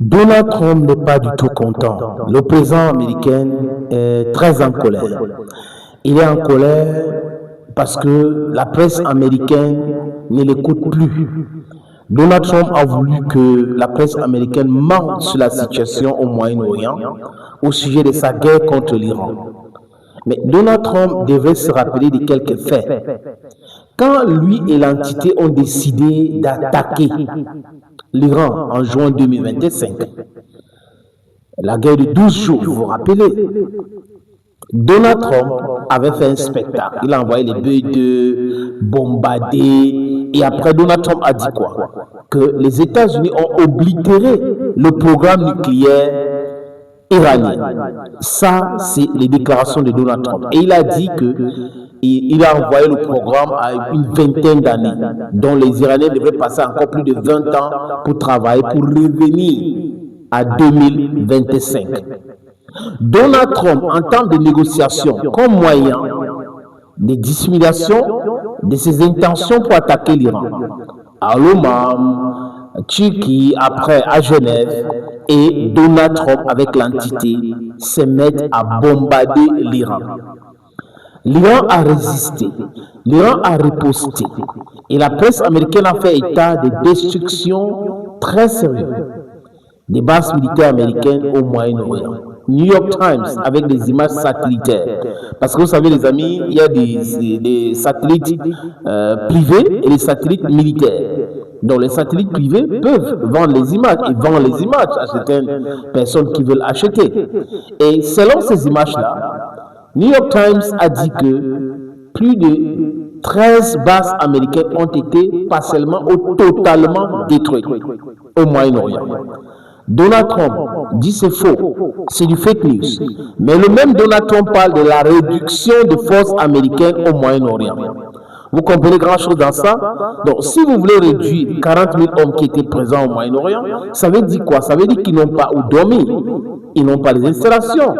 Donald Trump n'est pas du tout content. Le président américain est très en colère. Il est en colère parce que la presse américaine ne l'écoute plus. Donald Trump a voulu que la presse américaine mente sur la situation au Moyen-Orient au sujet de sa guerre contre l'Iran. Mais Donald Trump devrait se rappeler de quelques faits. Quand lui et l'entité ont décidé d'attaquer l'Iran en juin 2025, la guerre de 12 jours, vous vous rappelez, Donald Trump avait fait un spectacle. Il a envoyé les B-2 bombarder. Et après, Donald Trump a dit quoi? Que les États-Unis ont oblitéré le programme nucléaire iranien. Ça, c'est les déclarations de Donald Trump. Et il a dit que il a envoyé le programme à une vingtaine d'années, dont les Iraniens devraient passer encore plus de 20 ans pour travailler, pour revenir à 2025. Donald Trump, en temps de négociation, comme moyen de dissimulation de ses intentions pour attaquer l'Iran, à l'Oman, Turquie, après à Genève, et Donald Trump avec l'entité se mettent à bombarder l'Iran. L'Iran a résisté, l'Iran a riposté, et la presse américaine a fait état de destruction très sérieuses des bases militaires américaines au Moyen-Orient. New York Times avec des images satellitaires. Parce que vous savez les amis, il y a des satellites privés et des satellites militaires. Donc les satellites privés peuvent vendre les images et vendent les images à certaines personnes qui veulent acheter. Et selon ces images-là, New York Times a dit que plus de 13 bases américaines ont été partiellement ou totalement détruites au Moyen-Orient. Donald Trump dit c'est faux, c'est du fake news. Mais le même Donald Trump parle de la réduction des forces américaines au Moyen-Orient. Vous comprenez grand chose dans ça? Donc, si vous voulez réduire 40 000 hommes qui étaient présents au Moyen-Orient, ça veut dire quoi? Ça veut dire qu'ils n'ont pas où dormir. Ils n'ont pas les installations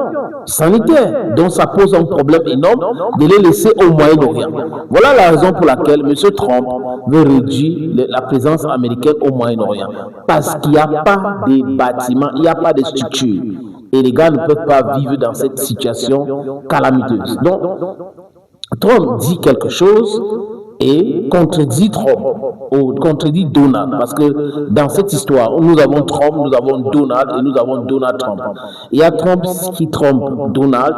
sanitaires. Donc, ça pose un problème énorme de les laisser au Moyen-Orient. Voilà la raison pour laquelle M. Trump veut réduire la présence américaine au Moyen-Orient. Parce qu'il n'y a pas de bâtiments, il n'y a pas de structures. Et les gars ne peuvent pas vivre dans cette situation calamiteuse. Donc, Trump dit quelque chose et contredit Trump, ou contredit Donald, parce que dans cette histoire, nous avons Trump, nous avons Donald et nous avons Donald Trump. Il y a Trump qui trompe Donald,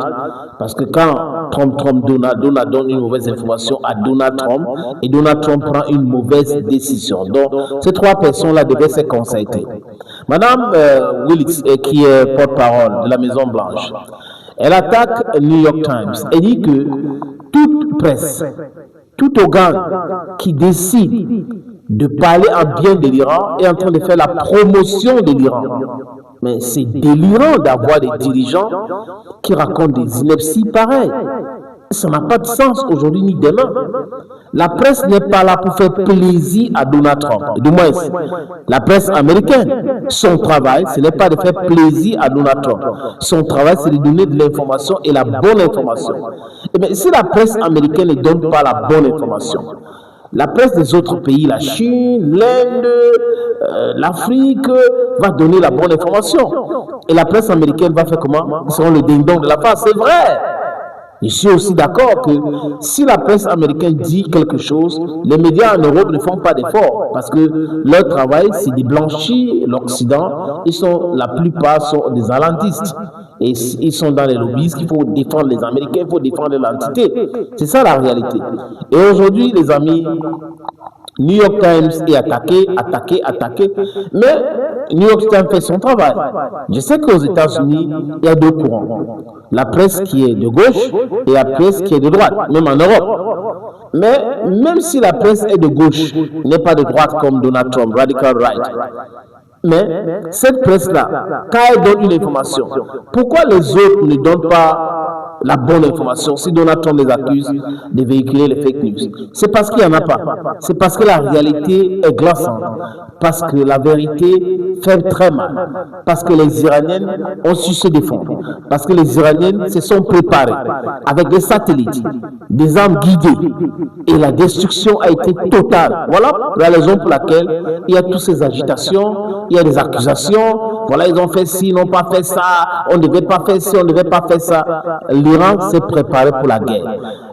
parce que quand Trump trompe Donald, Donald donne une mauvaise information à Donald Trump, et Donald Trump prend une mauvaise décision. Donc, ces trois personnes-là devaient se concerter. Madame Willis, qui est porte-parole de la Maison-Blanche, elle attaque New York Times et dit que toute presse, tout organe qui décide de parler en bien de l'Iran est en train de faire la promotion de l'Iran. Mais c'est délirant d'avoir des dirigeants qui racontent des inepties pareilles. Ça n'a pas de sens aujourd'hui ni demain. La presse n'est pas là pour faire plaisir à Donald Trump. Du moins, la presse américaine, son travail, ce n'est pas de faire plaisir à Donald Trump. Son travail, c'est de donner de l'information et la bonne information. Et bien, si la presse américaine ne donne pas la bonne information, la presse des autres pays, la Chine, l'Inde, l'Afrique, va donner la bonne information. Et la presse américaine va faire comment? Ils seront le ding-dong de la face. C'est vrai! Je suis aussi d'accord que si la presse américaine dit quelque chose, les médias en Europe ne font pas d'efforts parce que leur travail, c'est de blanchir l'Occident. La plupart sont des atlantistes et ils sont dans les lobbies. Il faut défendre les Américains, il faut défendre l'entité. C'est ça la réalité. Et aujourd'hui, les amis, New York Times est attaqué, mais New York Times fait son travail. Je sais qu'aux États-Unis, il y a deux courants. La presse qui est de gauche et la presse qui est de droite, même en Europe. Mais même si la presse est de gauche, n'est pas de droite comme Donald Trump, radical right. Mais cette presse-là, quand elle donne une information, pourquoi les autres ne donnent pas la bonne information, si Donald Trump les accuse de véhiculer les fake news? C'est parce qu'il n'y en a pas. C'est parce que la réalité est glaçante. Parce que la vérité fait très mal. Parce que les Iraniens ont su se défendre. Parce que les Iraniens se sont préparés avec des satellites, des armes guidées. Et la destruction a été totale. Voilà la raison pour laquelle il y a toutes ces agitations, il y a des accusations. Voilà, ils ont fait ci, ils n'ont pas fait ça, on ne devait pas faire ci, on ne devait pas faire ça. L'Iran s'est préparé pour la guerre.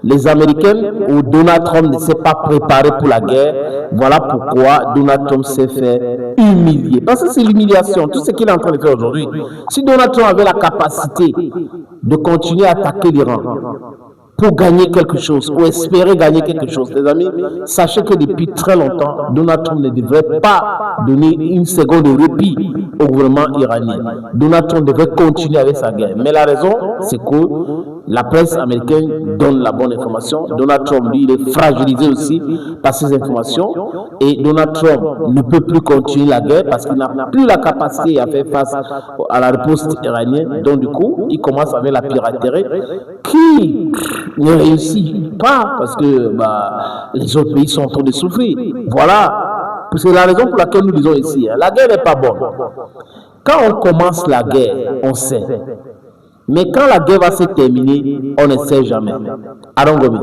Les Américains ou Donald Trump ne s'est pas préparé pour la guerre. Voilà pourquoi Donald Trump s'est fait humilier. Parce que c'est l'humiliation, tout ce qu'il est en train de faire aujourd'hui. Si Donald Trump avait la capacité de continuer à attaquer l'Iran pour gagner quelque chose, ou espérer gagner quelque chose, les amis, sachez que depuis très longtemps, Donald Trump ne devrait pas donner une seconde de répit au gouvernement iranien. Donald Trump devrait continuer avec sa guerre. Mais la raison, c'est que la presse américaine donne la bonne information. Donald Trump, lui, il est fragilisé aussi par ces informations. Et Donald Trump ne peut plus continuer la guerre parce qu'il n'a plus la capacité à faire face à la riposte iranienne. Donc, du coup, il commence avec la piraterie qui ne réussit pas parce que les autres pays sont en train de souffrir. Voilà. C'est la raison pour laquelle nous disons ici, la guerre n'est pas bonne. Quand on commence la guerre, on sait. Mais quand la guerre va se terminer, on ne sait jamais. Arongomi.